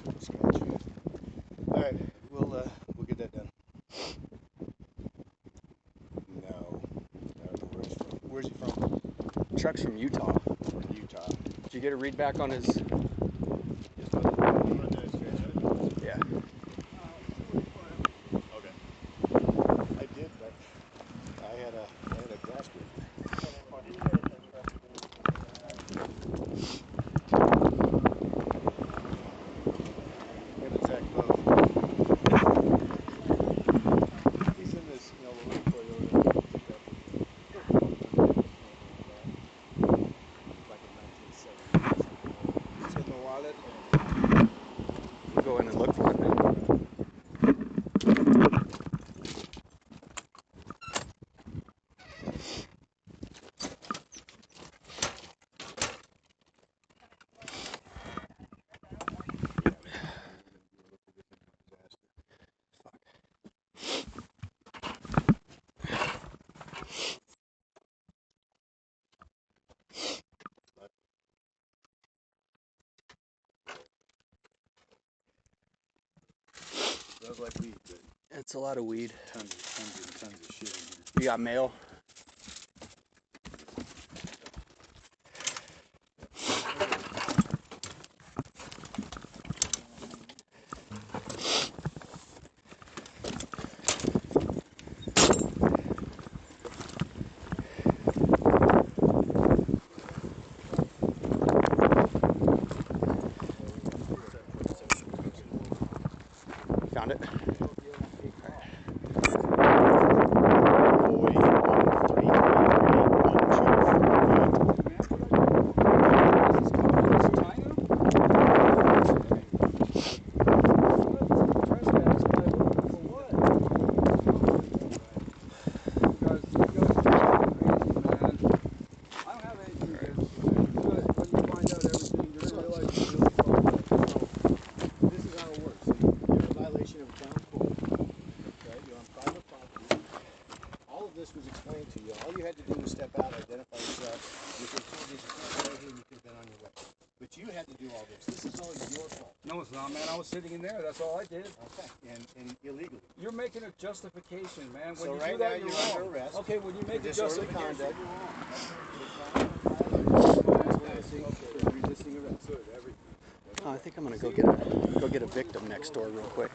All right, we'll get that done. No, I don't know where he's from. Where's he from? Truck's from Utah. Utah. Did you get a read back on his? Yeah. Okay. I did, but I had a grass group. He's in this, little Toyota pickup. Like a 1970. It's in the wallet. We'll go in and look for it, man. Smells like weed, but It's a lot of weed. tons and tons of shit in here. You got mail? Found it? This was explained to you. All you had to do was step out, identify yourself. You could have told you can't go here and you could have been on your way. But you had to do all this. This is all your fault. No, it's not, man. I was sitting in there. That's all I did. Okay. And illegally. You're making a justification, man. When So you right do that, now you're you're wrong. under arrest. Okay, when you make a Disorderly justification, conduct. you're wrong. For resisting arrest. Oh, I think I'm gonna go get a victim next door real quick.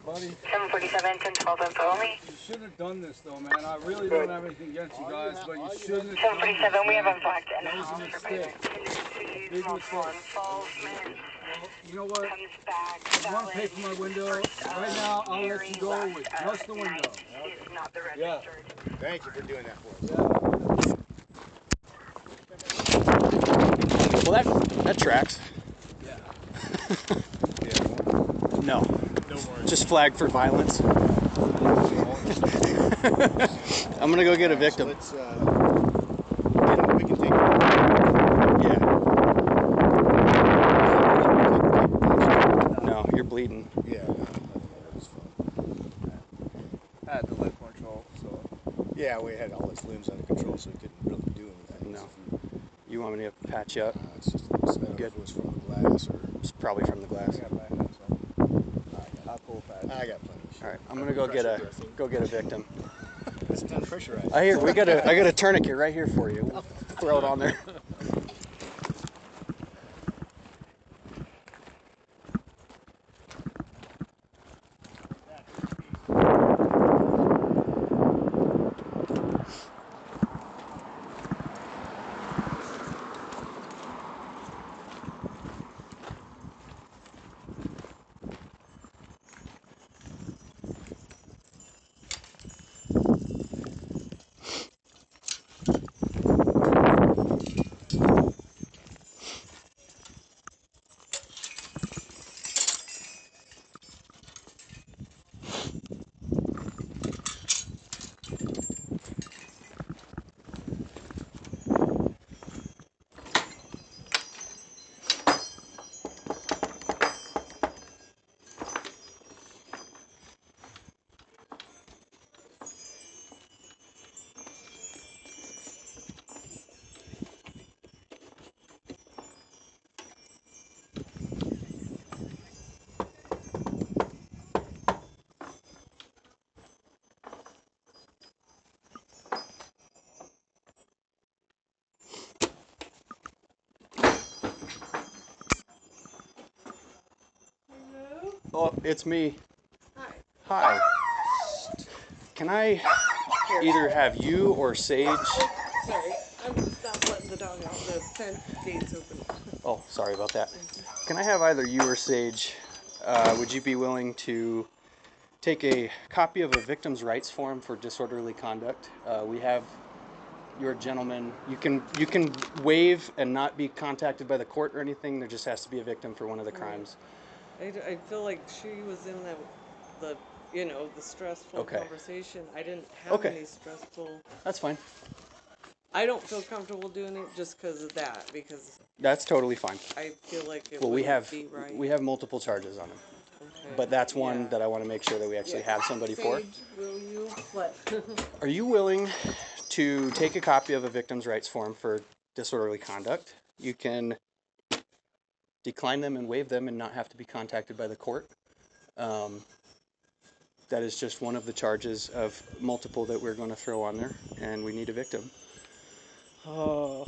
Buddy. 747, 1012, and follow me. You shouldn't have done this, though, man. I really don't have anything against you guys, but you shouldn't have done this. 747, we have a blocked and That was a mistake. Big mistake. You know what? You want to pay for my window? Right now, I'll let you go with just the window. Yeah. Thank you for doing that for us. Well, that tracks. Yeah. No. No worries. Just flagged for violence. I'm gonna go get a victim. Let's, we can take it. Yeah. No, you're bleeding. Yeah. That's fine. I had the lip control, so. Yeah, we had all his limbs under control, so he couldn't really do anything. No. You want me to patch you up? It's just, I don't know if it was from the glass or. It's probably from the glass. I'll pull back. I got plenty of shit. All right, I'm gonna go get a victim. This is unpressurized. I got a tourniquet right here for you. We'll throw it on there. Oh, it's me. Hi. Hi. Can I either have you or Sage? Sorry, I'm just not letting the dog out. The fence gate's open. Oh, sorry about that. Can I have either you or Sage? Would you be willing to take a copy of a victim's rights form for disorderly conduct? We have your gentleman. You can waive and not be contacted by the court or anything. There just has to be a victim for one of the crimes. I feel like she was in the stressful conversation. I didn't have any stressful. That's fine. I don't feel comfortable doing it just because of that, because That's totally fine. I feel like it Well, we wouldn't be right. have multiple charges on him, Okay. but that's one that I want to make sure that we actually have somebody for. Sage, will you? What? Are you willing to take a copy of a victim's rights form for disorderly conduct? You can decline them and waive them and not have to be contacted by the court. That is just one of the charges of multiple that we're going to throw on there, and we need a victim. Oh,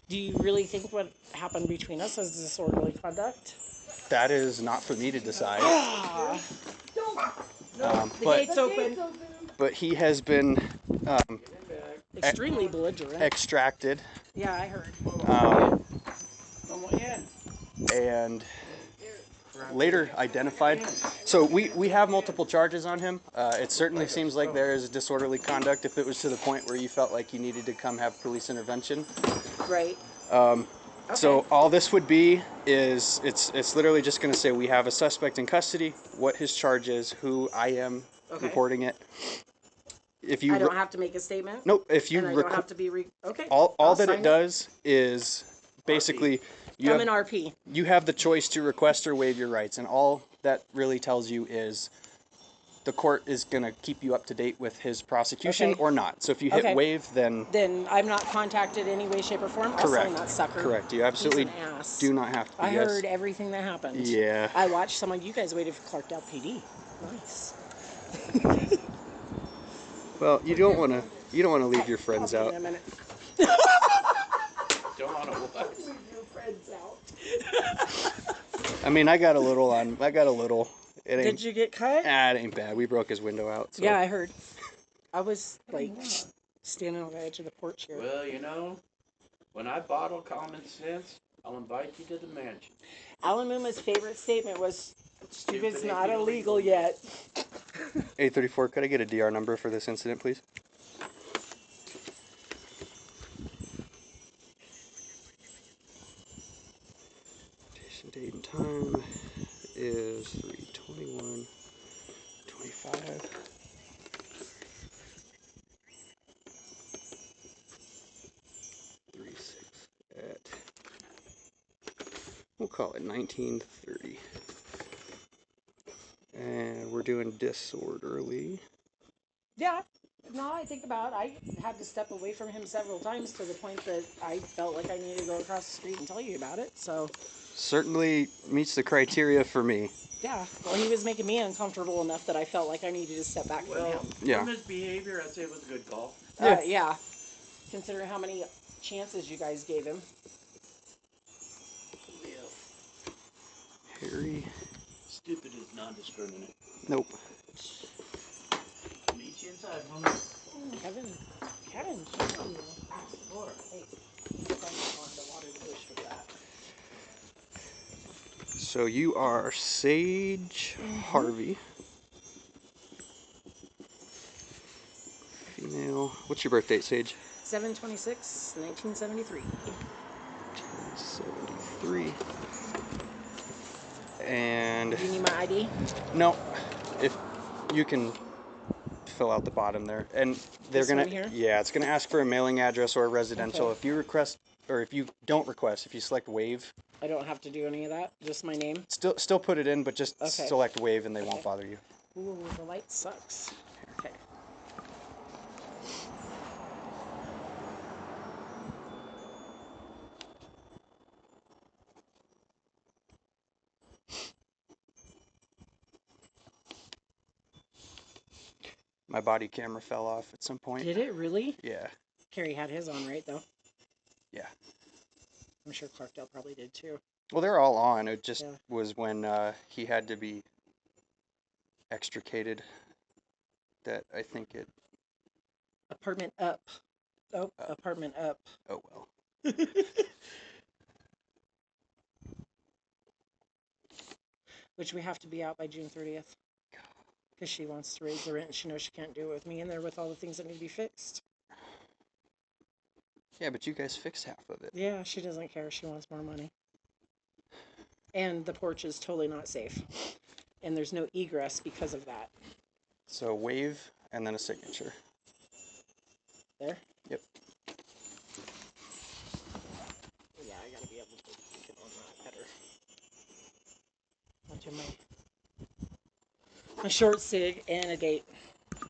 do you really think what happened between us is disorderly conduct? That is not for me to decide. The gate's open. But he has been Extremely belligerent. extracted. Yeah, I heard. And later identified. So we have multiple charges on him. It certainly seems like there is disorderly conduct if it was to the point where you felt like you needed to come have police intervention. Right. So all this would be is it's literally just going to say we have a suspect in custody, what his charge is, who I am reporting it. If you I don't have to make a statement? Nope. If you and I don't have to be okay. All that it does is basically I'm an RP. You have the choice to request or waive your rights, and all that really tells you is the court is going to keep you up to date with his prosecution or not. So if you hit waive, then I'm not contacted in any way, shape, or form. Correct. I'll sign that sucker. Correct. You absolutely He's an ass. do not have to. I heard everything that happened. Yeah. I watched some of you guys waited for Clarkdale PD. Nice. Well, you don't want to leave your friends out. In a minute. Don't want to what? Leave your friends out. I mean, I got a little. It ain't, Did you get cut? It ain't bad. We broke his window out. So. Yeah, I heard. I was like standing on the edge of the porch here. Well, when I bottle common sense, I'll invite you to the mansion. Alan Mooma's favorite statement was, "Stupid's not illegal yet." 834. Could I get a DR number for this incident, please? Date and time is 3/21/25. We'll call it 19:30. And we're doing disorderly. Yeah. No, I think about it. I had to step away from him several times to the point that I felt like I needed to go across the street and tell you about it. So certainly meets the criteria for me. Yeah. Well, he was making me uncomfortable enough that I felt like I needed to step back from him. Yeah. From his behavior, I'd say it was a good call. Yeah. Considering how many chances you guys gave him. Harry. Stupid is non-discriminate. Nope. Meet you inside, woman. Kevin, she's on the floor. Hey, look on the water push for that. So you are Sage Harvey. Female. What's your birth date, Sage? 7/26/1973. 1973. And do you need my ID? No. If you can fill out the bottom there, and they're gonna. Yeah, it's gonna ask for a mailing address or a residential. Okay. If you request, or if you don't request, if you select waive. I don't have to do any of that. Just my name. Still put it in, but just select waive, and they won't bother you. Ooh, the light sucks. Okay. My body camera fell off at some point. Did it really? Yeah. Carrie had his on, right, though? Yeah. I'm sure Clarkdale probably did, too. Well, they're all on. It just was when he had to be extricated that I think it... Apartment up. Oh, apartment up. Oh, well. Which we have to be out by June 30th. Because she wants to raise the rent and she knows she can't do it with me in there with all the things that need to be fixed. Yeah, but you guys fixed half of it. Yeah, she doesn't care. She wants more money. And the porch is totally not safe. And there's no egress because of that. So wave and then a signature. There? Yep. Yeah, I gotta be able to get on that better. I'll do my short sig and a date.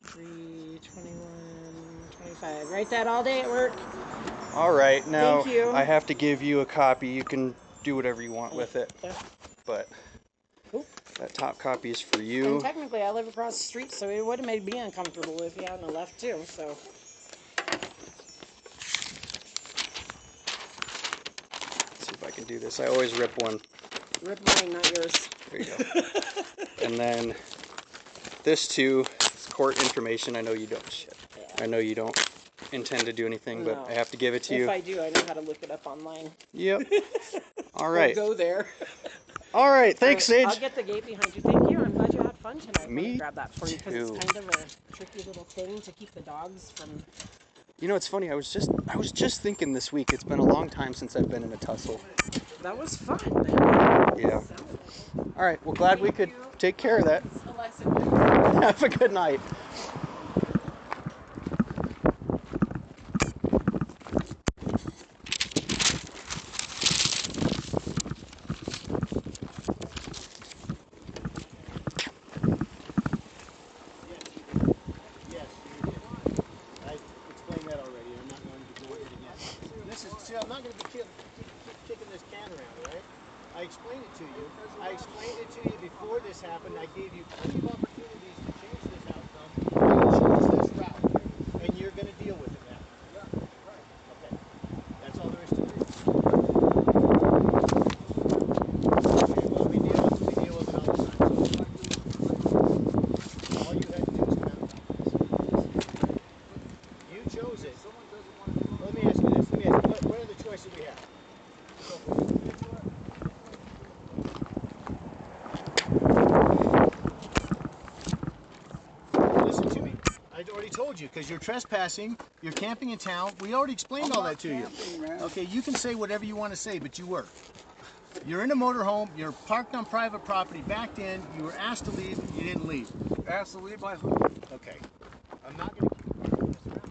3/21/25. Write that all day at work. All right, now Thank you. I have to give you a copy. You can do whatever you want with it. Yeah. But Cool. that top copy is for you. And technically, I live across the street, so it would have made me uncomfortable if you hadn't left too. So. Let's see if I can do this. I always rip one. Rip mine, not yours. There you go. And then this too is court information. I know you don't. Shit. Yeah. I know you don't intend to do anything, but No. I have to give it to you. If I do, I know how to look it up online. Yep. All right. We'll go there. All right. Thanks, All right, Sage. I'll get the gate behind you. Thank you. I'm glad you had fun tonight. Me Let me grab that for you because it's too. kind of a tricky little thing to keep the dogs from. You know, it's funny. I was just thinking this week. It's been a long time since I've been in a tussle. That was fun, man. Yeah. All right. Well, glad we could take care of that. A lesson. Have a good night. Yes, you did. I explained that already. I'm not going to go over it again. See, I'm not going to be kicking this can around, right? I explained it to you. I explained it to you before this happened. I gave you plenty of opportunities to change this outcome. You chose this route, and you're going to deal with it now. Okay. That's all there is to it. Okay, well, we deal with it all the time. All you had to do was come out and talk to us. You chose it. Let me ask you this. What are the choices we have? Listen to me. I already told you, because you're trespassing, you're camping in town. We already explained all that to you. Okay, you can say whatever you want to say, but you were. You're in a motorhome, you're parked on private property, backed in, you were asked to leave, you didn't leave. Asked to leave by who? Okay. I'm not going to keep this around.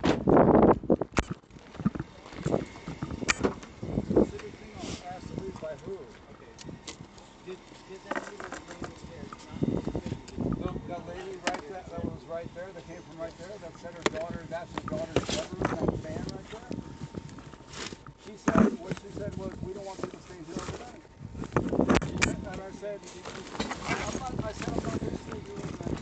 Specific thing on asked to leave by who? Okay. Did that lady there not? That lady right there, that was right there, that came from right there, that said her daughter, that's her daughter's bedroom, that van right there. She said, what she said was, we don't want people staying here overnight. And I said, I'm not going to stay here overnight.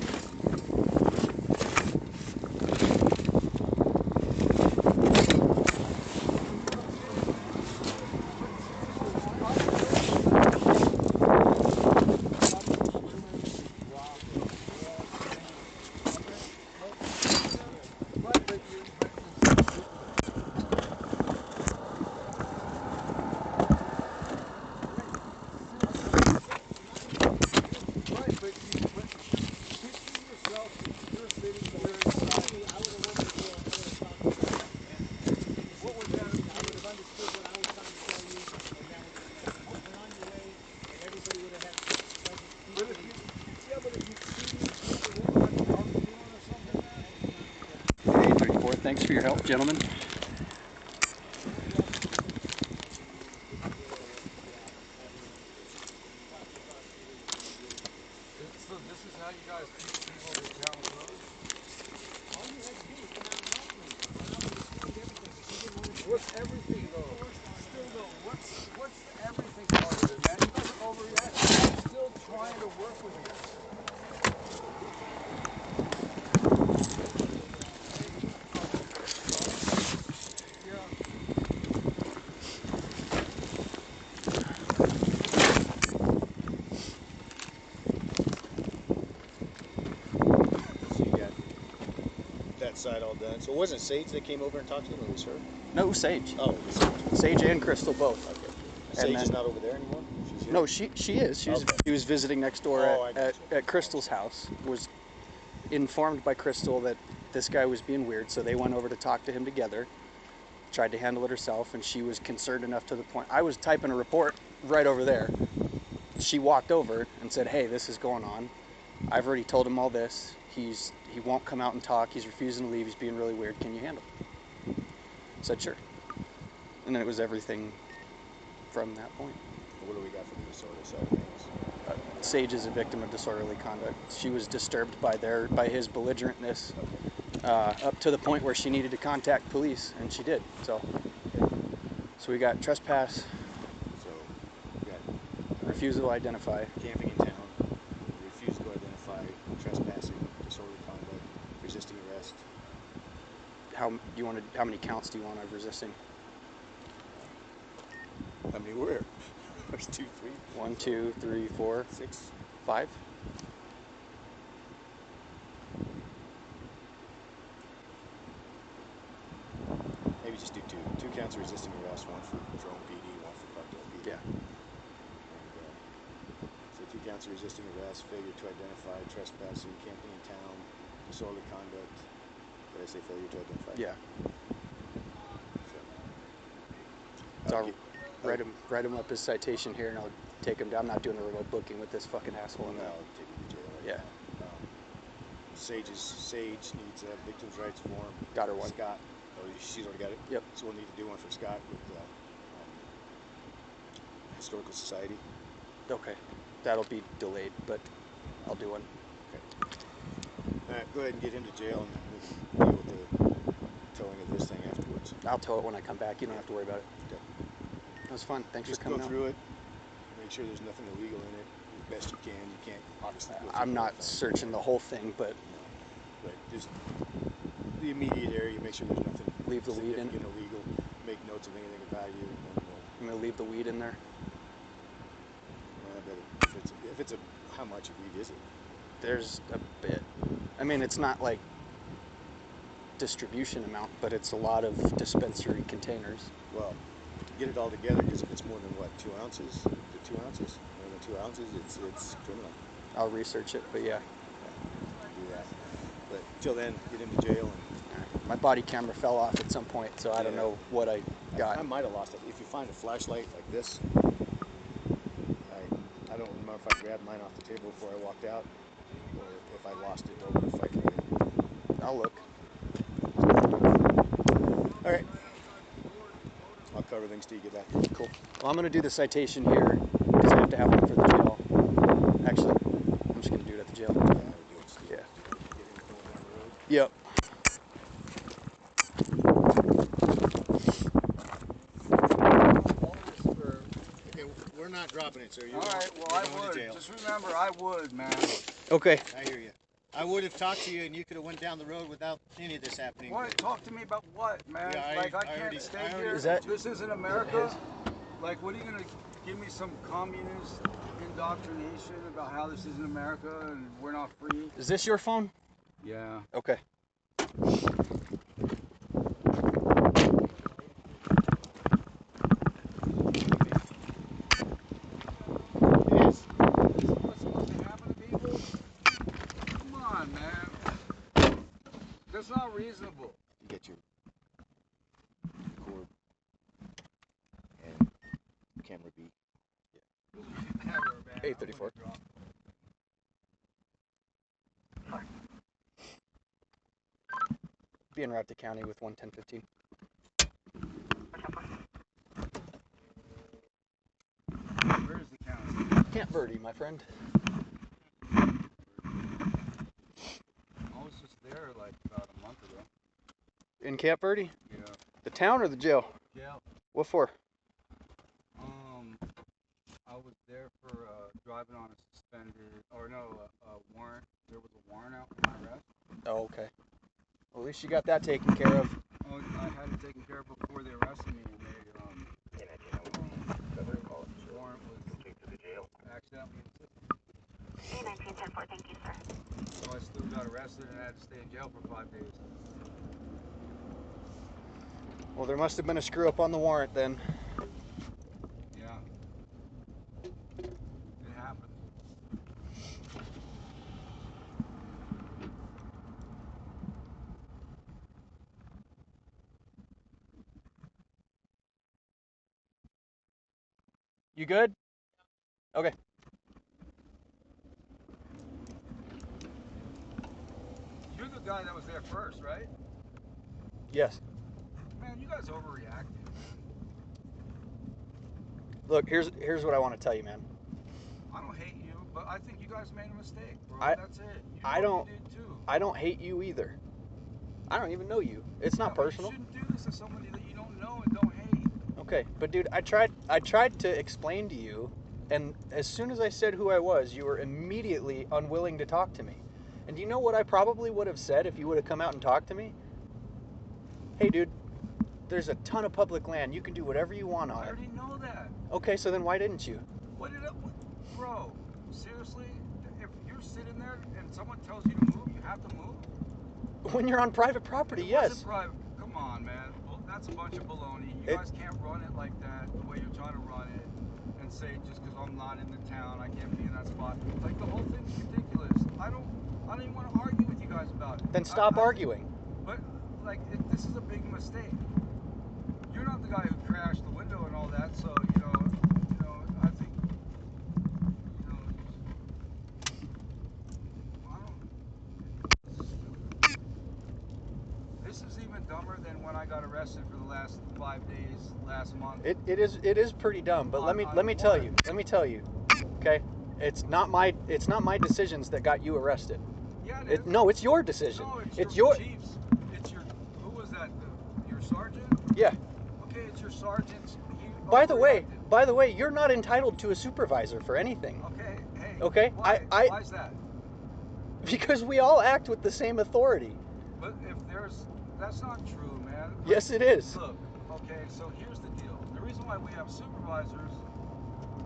Thanks for your help, gentlemen. So this is how you guys keep people in town closed? All you had to do was come out and talk to me. And I would have explained everything, but you didn't want to. What's everything though? Still though, what's everything part of it, man? You guys are overreacting. I'm still trying to work with you. outside all done. So it wasn't Sage that came over and talked to him, it was her? No, it was Sage. Oh, it was Sage. Sage and Crystal both. Okay. And Sage is then- not over there anymore? She's here? No, she is. She was visiting next door Oh, I at gotcha. Crystal's house. Was informed by Crystal that this guy was being weird, so they went over to talk to him together. Tried to handle it herself, and she was concerned enough to the point. I was typing a report right over there. She walked over and said, "Hey, this is going on. I've already told him all this. He won't come out and talk. He's refusing to leave. He's being really weird. Can you handle it?" I said, "Sure." And then it was everything from that point. What do we got from the disorder side of things? Sage is a victim of disorderly conduct. She was disturbed by his belligerentness up to the point where she needed to contact police, and she did. So we got trespass, So, we got refusal to identify. camping in town, refusal to identify, trespassing, disorderly conduct, resisting arrest. How many counts do you want of resisting? How many were there? There's 2, 3, 1, 2, 3, 4, 6. 5. Maybe just do 2. 2 counts of resisting arrest, 1 for drone PD, 1 for cartel PD. Yeah. And, so 2 counts of resisting arrest, failure to identify, trespassing, camping in town, disorderly conduct. Did I say failure to identify? Yeah. So, So I'll write him up his citation here, and I'll take him down. I'm not doing a remote booking with this fucking asshole. No, I'll take him to jail. Yeah. Sage needs a victim's rights form. Got her one. Scott. Oh, she's already got it? Yep. So we'll need to do one for Scott with Historical Society. Okay. That'll be delayed, but I'll do one. Okay. All right, go ahead and get him to jail, and we can deal with the towing of this thing afterwards. I'll tow it when I come back. You don't have to worry about it. Okay. That was fun. Thanks Just for coming go out. through it. Make sure there's nothing illegal in it as best you can. You can't obviously go through I'm the not whole thing. searching the whole thing, but But just the immediate area, make sure there's nothing Leave the weed in. significant illegal. Make notes of anything of value, and I'm gonna leave the weed in there. I bet if it's a how much weed is it? There's a bit. I mean, it's not like distribution amount, but it's a lot of dispensary containers. Well, get it all together, because if it's more than what, 2 ounces? Is it 2 ounces? More than 2 ounces, it's criminal. I'll research it, but yeah. Do that. But till then, get him to jail. And My body camera fell off at some point, so I don't Yeah. know what I got. I might have lost it. If you find a flashlight like this, I don't remember if I grabbed mine off the table before I walked out, or if I lost it over the fight. I'll look. All right. I'll cover things till you get back. Cool. Well, I'm gonna do the citation here because I have to have one for the jail. Actually, I'm just gonna do it at the jail. Yeah. Yep. We're not dropping it, sir. All right, well, I would. Just remember, I would, man. Okay. I hear you. I would have talked to you, and you could have went down the road without any of this happening. What? Talk to me about what, man? Yeah, like, I I can't already- stay I already- here. Is that- This isn't America. Like, what are you going to give me some communist indoctrination about how this isn't America and we're not free? Is this your phone? Yeah. Okay. It is. This is what's supposed to happen to people? Come on, man. That's not reasonable. You get your cord and camera B. 834. Be en route to county with 11015. Where is the county? Camp Verde, my friend. I was just there like about a month ago. In Camp Verde? Yeah. The town or the jail? Yeah. What for? I was there for driving on a suspended, or no, a warrant. There was a warrant out for my arrest. Oh, okay. Well, at least you got that taken care of. Oh, I had it taken care of before they arrested me, and they the warrant was accidentally in the system. 1910 thank you, sir. So I still got arrested and had to stay in jail for 5 days. Well, there must have been a screw up on the warrant then. Yeah. It happened. You good? Okay. You're the guy that was there first, right? Yes. Man, you guys overreacted. Look, here's what I want to tell you, man. I don't hate you, but I think you guys made a mistake, bro. That's it. You I don't. You did too. I don't hate you either. I don't even know you. It's not personal. You shouldn't do this to somebody that you don't know and don't hate. Okay, but dude, I tried to explain to you, and as soon as I said who I was, you were immediately unwilling to talk to me. And do you know what I probably would have said if you would have come out and talked to me? Hey, dude, there's a ton of public land. You can do whatever you want on I it. already know that. Okay, so then why didn't you? Bro, seriously? If you're sitting there and someone tells you to move, you have to move? When you're on private property, yes. Wasn't private. Come on, man. Well, that's a bunch of baloney. You guys can't run it like that, the way you're trying to run it, and say just because I'm not in the town, I can't be in that spot. Like, the whole thing's ridiculous. I don't even want to argue with you guys about it. Then stop arguing. But, like, this is a big mistake. You're not the guy who crashed the window and all that, so, I think, this is even dumber than when I got arrested for the last 5 days last month. It is pretty dumb, but let me tell you, okay? It's not my decisions that got you arrested. Yeah, it is. No, it's your decision. No, it's your chiefs. It's your, who was that? Your sergeant? Yeah. Okay, it's your sergeant. By the way, you're not entitled to a supervisor for anything. Okay, hey. Okay? Why is that? Because we all act with the same authority. But that's not true, man. Yes, it is. Look, okay, so here's the deal. The reason why we have supervisors,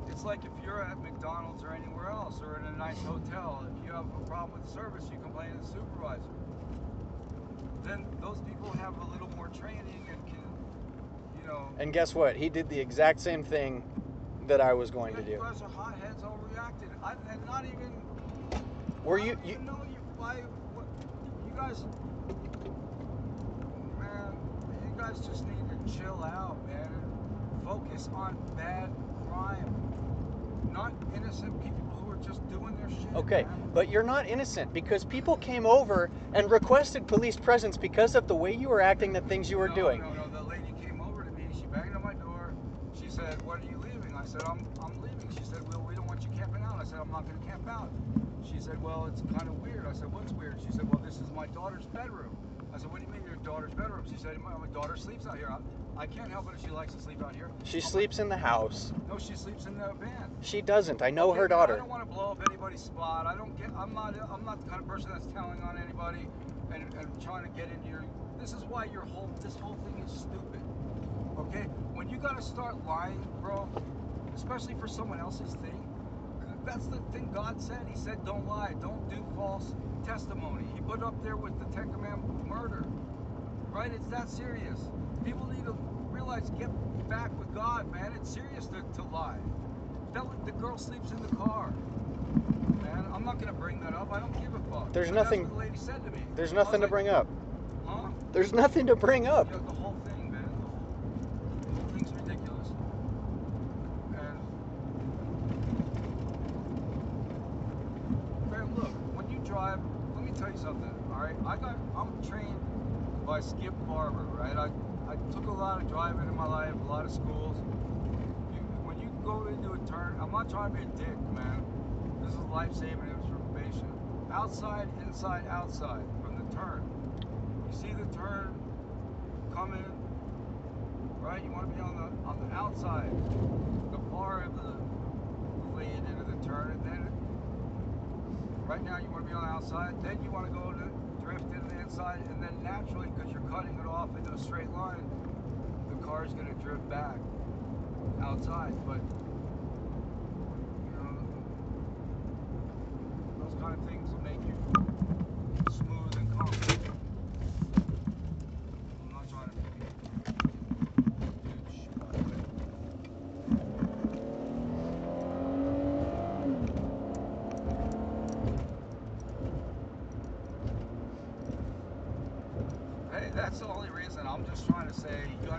it's like if you're at McDonald's or anywhere else or in a nice hotel, if you have a problem with service, you complain to the supervisor. Then those people have a little more training and can, And guess what? He did the exact same thing that I was going to do. You guys are hotheads, overreacted. And not even. Were you? You know you. Why? What? You guys. Man, you guys just need to chill out, man, and focus on bad crime, not innocent people who are just doing their shit. Okay, man. but you're not innocent because people came over and requested police presence because of the way you were acting, the things you were doing. No. The lady came over to me. She banged on my door. She said, "When are you leaving?" I said, "I'm leaving." She said, "Well, we don't want you camping out." I said, "I'm not going to camp out." She said, "Well, it's kind of weird." I said, "What's weird?" She said, "Well, this is my daughter's bedroom." I said, "What do you mean your daughter's bedroom?" She said, "My daughter sleeps out here. I can't help it if she likes to sleep out here." She sleeps in the house. No, she sleeps in the van. She doesn't. I know her daughter. I don't want to blow up anybody's spot. I'm not the kind of person that's telling on anybody and trying to get into your. This is why this whole thing is stupid. Okay, when you gotta start lying, bro, especially for someone else's thing. That's the thing God said. He said, "Don't lie. Don't do false testimony." He put up there with the Ten Commandments murder. Right? It's that serious. People need to realize, get back with God, man. It's serious to lie. The girl sleeps in the car. Man, I'm not gonna bring that up. I don't give a fuck. There's nothing. That's what the lady said to me. There's nothing to bring up. Huh? There's nothing to bring up. Yeah, the whole thing, man. The whole thing's ridiculous. And man, look, when you drive, let me tell you something. All right, I'm trained by Skip Barber, right? I took a lot of driving in my life, a lot of schools. When you go into a turn, I'm not trying to be a dick, man. This is life-saving information. Outside, inside, outside, from the turn. You see the turn coming, right? You want to be on the outside, the far of the lane into the turn, and then right now you want to be on the outside. Then you want to go to drift into the inside, and then naturally, because you're cutting it off into a straight line, the car's going to drift back outside. But those kind of things will make you smooth and calm. I'm not trying to be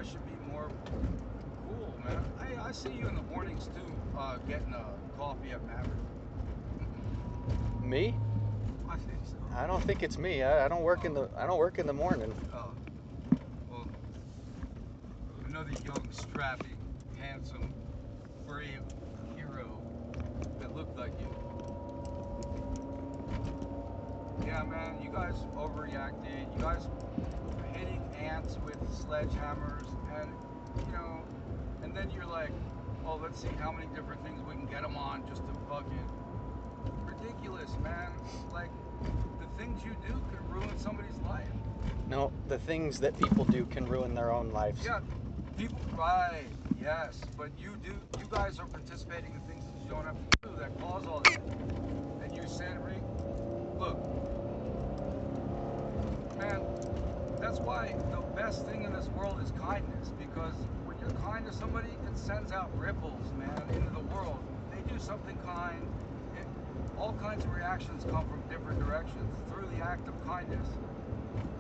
guys should be more cool, man. Hey, I see you in the mornings too, getting a coffee at Maverick. Me? I think so. I don't think it's me. I don't work in the morning. Well, another young, strapping, handsome, brave hero that looked like you. Yeah, man, you guys overreacted. You guys were hitting ants with sledgehammers, and and then you're like, oh, let's see how many different things we can get them on just to fucking ridiculous, man. Like, the things you do can ruin somebody's life. No, the things that people do can ruin their own lives. Yeah, people, right, yes, but you guys are participating in things that you don't have to do that cause all that. And you said, look, man, that's why the best thing in this world is kindness, because when you're kind to somebody, it sends out ripples, man, into the world. They do something kind, all kinds of reactions come from different directions through the act of kindness.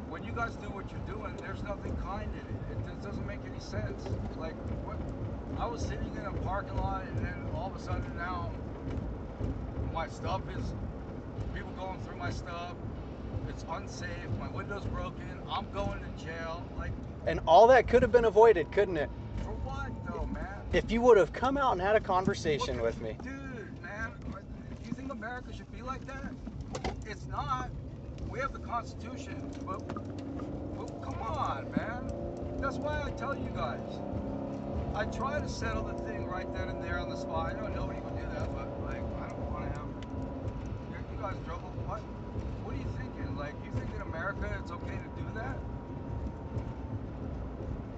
When you guys do what you're doing, there's nothing kind in it. It doesn't make any sense. Like, what? I was sitting in a parking lot, and then all of a sudden now, my stuff is, people going through my stuff. It's unsafe. My window's broken. I'm going to jail. Like, and all that could have been avoided, couldn't it? For what, though, man? If you would have come out and had a conversation with me. Dude, man, do you think America should be like that? It's not. We have the Constitution, but come on, man. That's why I tell you guys. I try to settle the thing right then and there on the spot. I know nobody would do that, but like, I don't want to have. You guys drove. What are you thinking? Like, you think in America it's okay to do that?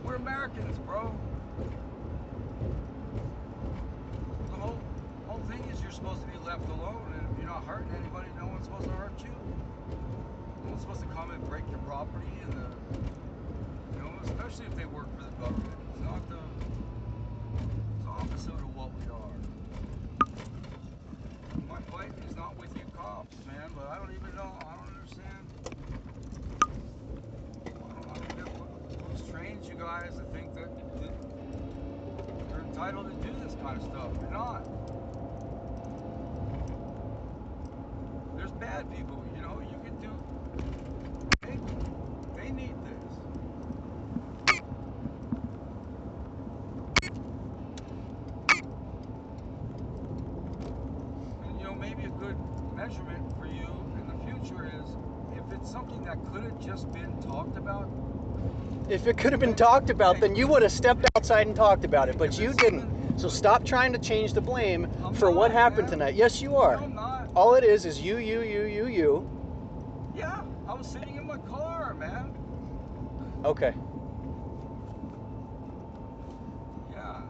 We're Americans, bro. The whole thing is you're supposed to be left alone, and if you're not hurting anybody, no one's supposed to hurt you. No one's supposed to come and break your property, and especially if they work for the government. It's the opposite of what we are. My fight is not with you cops, man, but I don't even know. I don't understand. I don't get who's trained you guys to think that you're entitled to do this kind of stuff. You're not. There's bad people, you can do. They need this. And maybe a good measurement for you in the future is if it's something that could have just been talked about. If it could have been talked about, then you would have stepped outside and talked about it, but you didn't. So stop trying to change the blame for what happened tonight. Yes, you are. No, I'm not. All it is you. Yeah, I was sitting in my car, man. Okay. Yeah.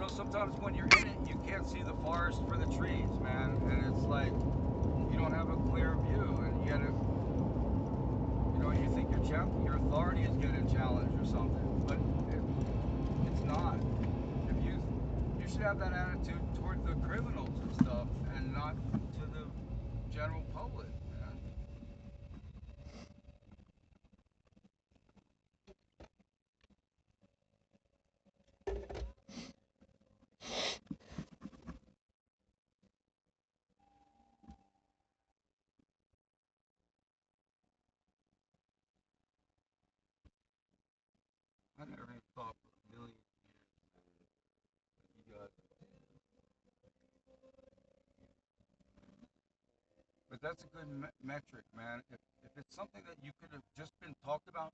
Sometimes when you're in it, you can't see the forest for the trees, man. And it's like, you don't have a clear view, and you gotta, you think your authority is getting challenged or something, but it's not. If you should have that attitude toward the criminals and stuff, and not to the general public, man. I never even thought for a million years that you guys. But that's a good metric, man. If it's something that you could have just been talked about,